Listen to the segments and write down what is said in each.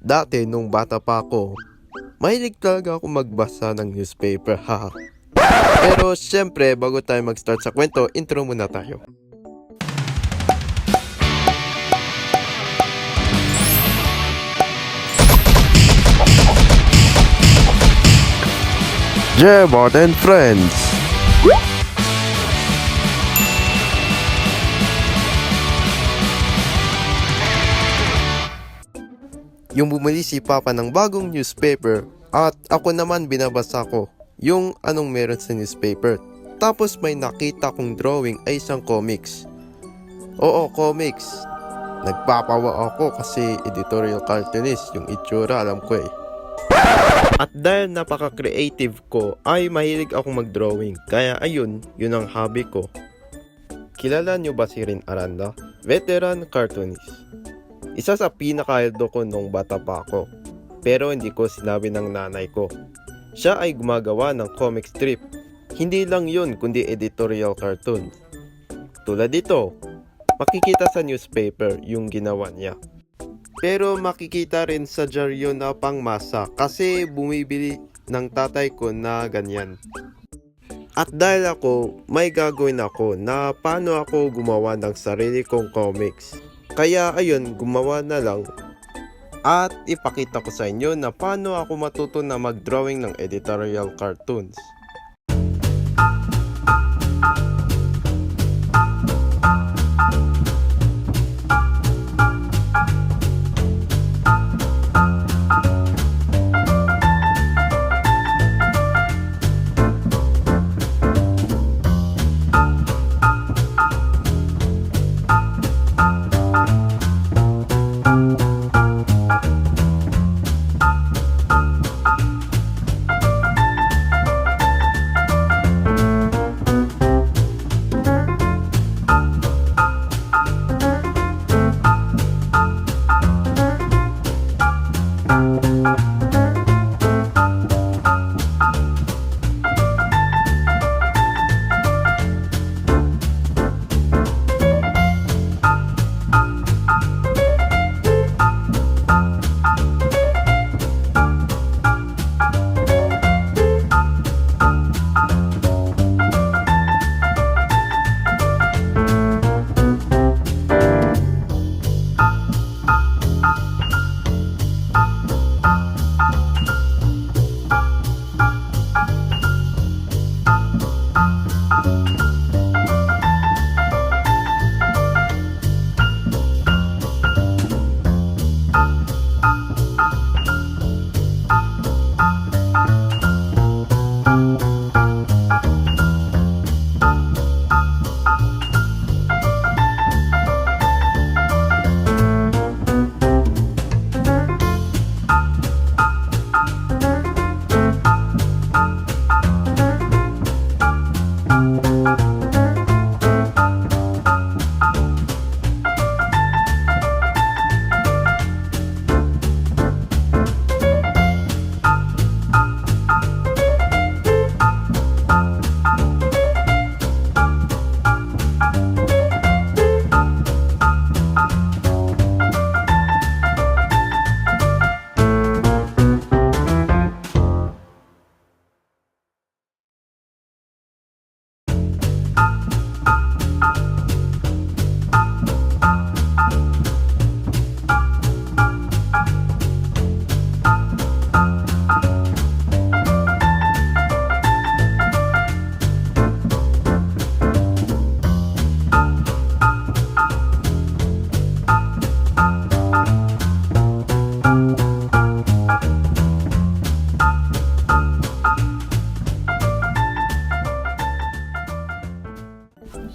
Dati nung bata pa ako, mahilig talaga ako magbasa ng newspaper, haha. Pero syempre, bago tayo mag-start sa kwento, intro muna tayo. Jebot and Friends. Yung bumili si Papa ng bagong newspaper at ako naman binabasa ko yung anong meron sa newspaper. Tapos may nakita kong drawing ay isang comics. Oo, comics. Nagpapawa ako kasi editorial cartoonist yung itsura, alam ko eh. At dahil napaka-creative ko ay mahilig akong mag-drawing. Kaya ayun, yun ang hobby ko. Kilala nyo ba si Rin Aranda? Veteran cartoonist. Isa sa pinaka-idol ko nung bata pa ako. Pero hindi ko sinabi ng nanay ko. Siya ay gumagawa ng comic strip. Hindi lang yun kundi editorial cartoon. Tulad dito, makikita sa newspaper yung ginawa niya. Pero makikita rin sa dyaryo na pangmasa kasi bumibili ng tatay ko na ganyan. At dahil ako, may gagawin ako na paano ako gumawa ng sarili kong comics. Kaya ayun, gumawa na lang. At ipakita ko sa inyo na paano ako matuto na mag-drawing ng editorial cartoons.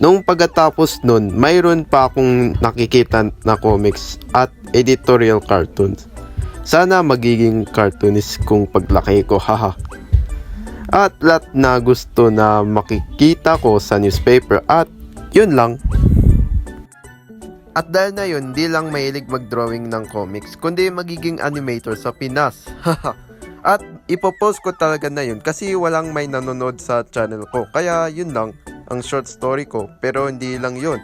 Nung pagkatapos nun, mayroon pa akong nakikita na comics at editorial cartoons. Sana magiging cartoonist kung paglaki ko, haha. At lahat na gusto na makikita ko sa newspaper at yun lang. At dahil na yun, di lang mahilig mag-drawing ng comics, kundi magiging animator sa Pinas. At ipopost ko talaga na yun kasi walang may nanonood sa channel ko. Kaya yun lang ang short story ko, pero hindi lang yun.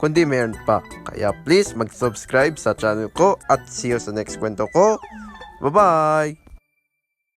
kundi meron pa. Kaya please mag-subscribe sa channel ko at see you sa next kwento ko. Bye-bye!